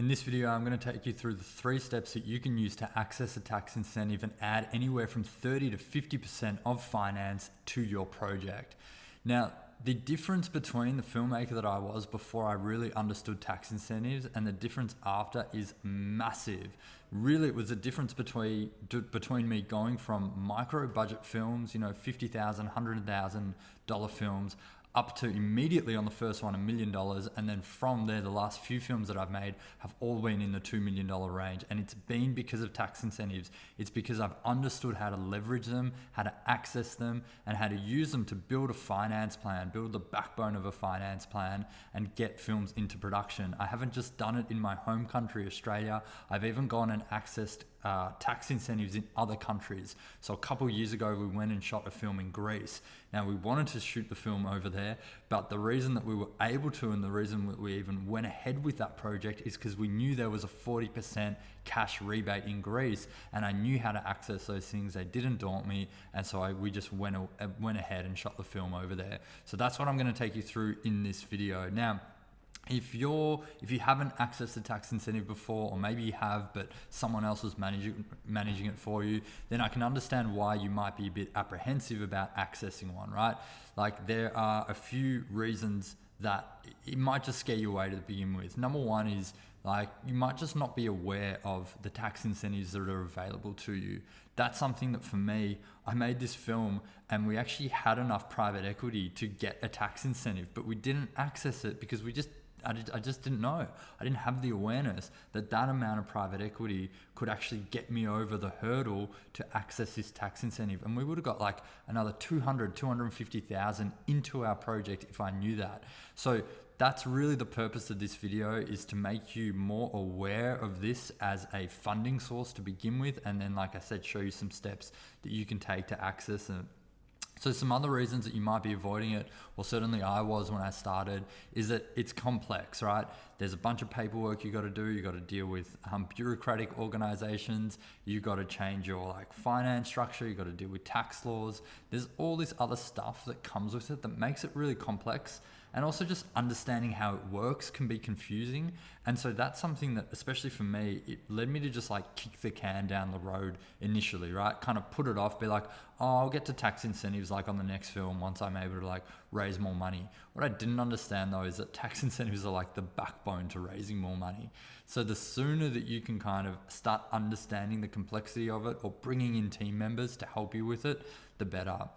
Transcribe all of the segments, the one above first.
In this video, I'm going to take you through the 3 steps that you can use to access a tax incentive and add anywhere from 30 to 50% of finance to your project. Now, the difference between the filmmaker that I was before I really understood tax incentives and the difference after is massive. Really, it was a difference between me going from micro budget films, $50,000, $100,000 films, up to immediately on the first one $1 million, and then from there the last few films that I've made have all been in the $2 million range, and it's been because of tax incentives. It's because I've understood how to leverage them, how to access them, and how to use them to build a finance plan, build the backbone of a finance plan, and get films into production. I haven't just done it in my home country, Australia. I've even gone and accessed tax incentives in other countries. So a couple of years ago, we went and shot a film in Greece. Now, we wanted to shoot the film over there, but the reason that we were able to and the reason that we even went ahead with that project is because we knew there was a 40% cash rebate in Greece, and I knew how to access those things. They didn't daunt me, and so we just went ahead and shot the film over there. So that's what I'm going to take you through in this video. Now, if you haven't accessed a tax incentive before, or maybe you have, but someone else was managing it for you, then I can understand why you might be a bit apprehensive about accessing one, right? Like, there are a few reasons that it might just scare you away to begin with. Number one is, you might just not be aware of the tax incentives that are available to you. That's something that, for me, I made this film and we actually had enough private equity to get a tax incentive, but we didn't access it because I just didn't know. I didn't have the awareness that amount of private equity could actually get me over the hurdle to access this tax incentive. And we would have got another 250,000 into our project if I knew that. So that's really the purpose of this video, is to make you more aware of this as a funding source to begin with. And then, like I said, show you some steps that you can take to access it. So some other reasons that you might be avoiding it, or certainly I was when I started, is that it's complex, right? There's a bunch of paperwork you got to do. You got to deal with bureaucratic organizations. You got to change your finance structure. You got to deal with tax laws. There's all this other stuff that comes with it that makes it really complex. And also, just understanding how it works can be confusing. And so that's something that, especially for me, it led me to just kick the can down the road initially, right? Kind of put it off, be like, oh, I'll get to tax incentives on the next film once I'm able to raise more money. What I didn't understand though is that tax incentives are the backbone to raising more money. So the sooner that you can kind of start understanding the complexity of it, or bringing in team members to help you with it, the better.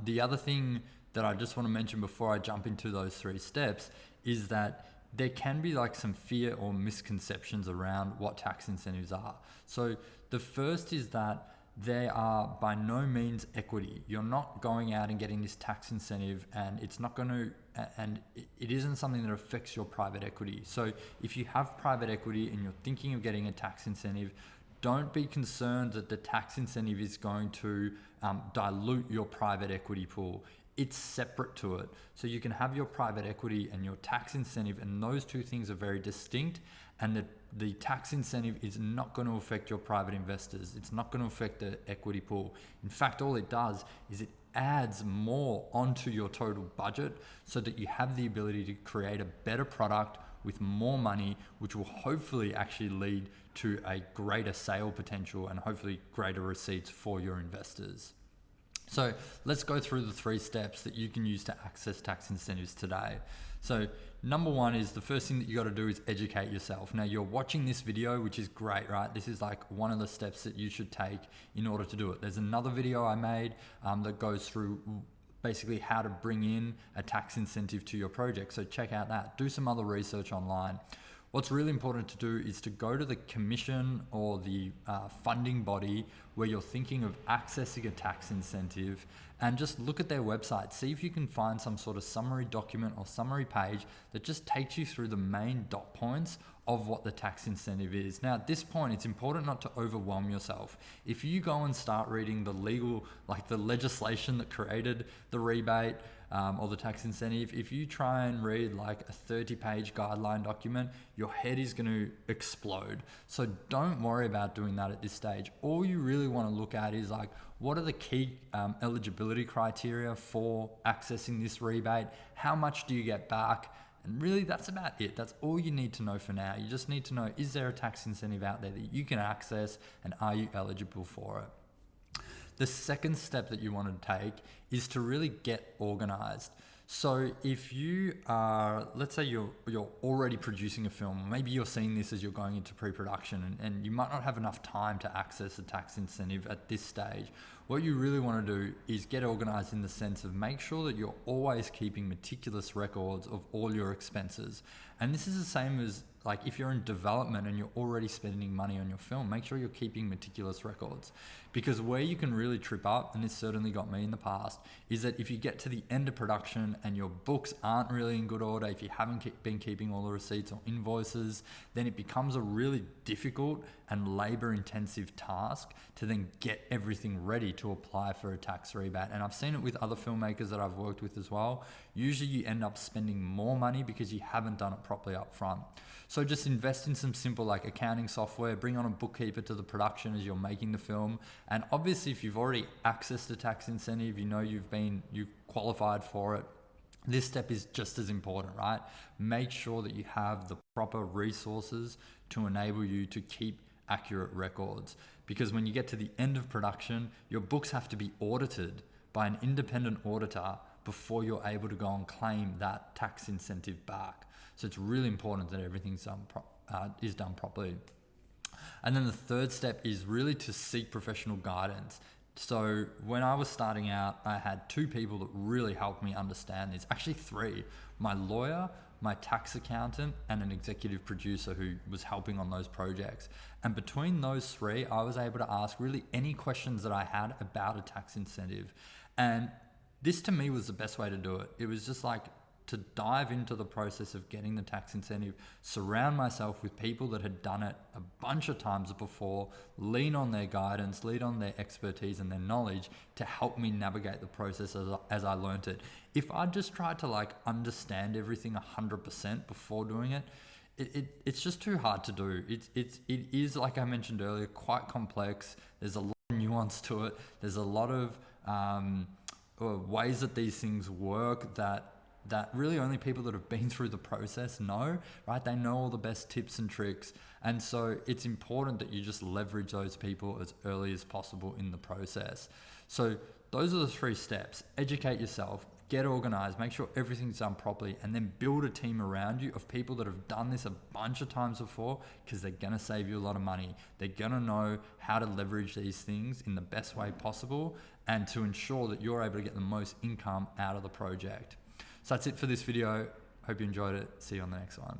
The other thing that I just want to mention before I jump into those 3 steps is that there can be some fear or misconceptions around what tax incentives are. So the first is that they are by no means equity. You're not going out and getting this tax incentive, and it's not going to, and it isn't something that affects your private equity. So if you have private equity and you're thinking of getting a tax incentive, don't be concerned that the tax incentive is going to dilute your private equity pool. It's separate to it. So you can have your private equity and your tax incentive, and those 2 things are very distinct, and the tax incentive is not going to affect your private investors. It's not going to affect the equity pool. In fact, all it does is it adds more onto your total budget so that you have the ability to create a better product with more money, which will hopefully actually lead to a greater sale potential and hopefully greater receipts for your investors. So let's go through the 3 steps that you can use to access tax incentives today. So number 1 is, the first thing that you got to do is educate yourself. Now, you're watching this video, which is great, right? This is one of the steps that you should take in order to do it. There's another video I made that goes through basically how to bring in a tax incentive to your project. So check out that. Do some other research online. What's really important to do is to go to the commission or the funding body where you're thinking of accessing a tax incentive, and just look at their website. See if you can find some sort of summary document or summary page that just takes you through the main dot points of what the tax incentive is. Now, at this point, it's important not to overwhelm yourself. If you go and start reading the legal, the legislation that created the rebate, or the tax incentive, if you try and read a 30-page guideline document, your head is going to explode. So don't worry about doing that at this stage. All you really want to look at is what are the key eligibility criteria for accessing this rebate? How much do you get back? And really that's about it. That's all you need to know for now. You just need to know, is there a tax incentive out there that you can access, and are you eligible for it? The second step that you want to take is to really get organized. So if you are, let's say you're already producing a film, maybe you're seeing this as you're going into pre-production, and you might not have enough time to access a tax incentive at this stage. What you really want to do is get organized in the sense of make sure that you're always keeping meticulous records of all your expenses. And this is the same as like if you're in development and you're already spending money on your film, make sure you're keeping meticulous records. Because where you can really trip up, and this certainly got me in the past, is that if you get to the end of production and your books aren't really in good order, if you haven't been keeping all the receipts or invoices, then it becomes a really difficult and labor intensive task to then get everything ready to apply for a tax rebate. And I've seen it with other filmmakers that I've worked with as well. Usually you end up spending more money because you haven't done it properly up front. So just invest in some simple like accounting software, bring on a bookkeeper to the production as you're making the film. And obviously if you've already accessed a tax incentive, you know you've qualified for it, this step is just as important, right? Make sure that you have the proper resources to enable you to keep accurate records. Because when you get to the end of production, your books have to be audited by an independent auditor before you're able to go and claim that tax incentive back. So it's really important that everything's done properly. And then the third step is really to seek professional guidance. So when I was starting out, I had two people that really helped me understand this. Actually three: my lawyer, my tax accountant, and an executive producer who was helping on those projects. And between those three, I was able to ask really any questions that I had about a tax incentive. And this to me was the best way to do it. It was just like to dive into the process of getting the tax incentive, surround myself with people that had done it a bunch of times before, lean on their guidance, lean on their expertise and their knowledge to help me navigate the process as I learnt it. If I just tried to like understand everything 100% before doing it, it's just too hard to do. It is, like I mentioned earlier, quite complex. There's a lot of nuance to it. There's a lot of ways that these things work that really only people that have been through the process know, right? They know all the best tips and tricks. And so it's important that you just leverage those people as early as possible in the process. So those are the three steps: educate yourself, get organized, make sure everything's done properly, and then build a team around you of people that have done this a bunch of times before, because they're gonna save you a lot of money. They're gonna know how to leverage these things in the best way possible and to ensure that you're able to get the most income out of the project. So that's it for this video. Hope you enjoyed it. See you on the next one.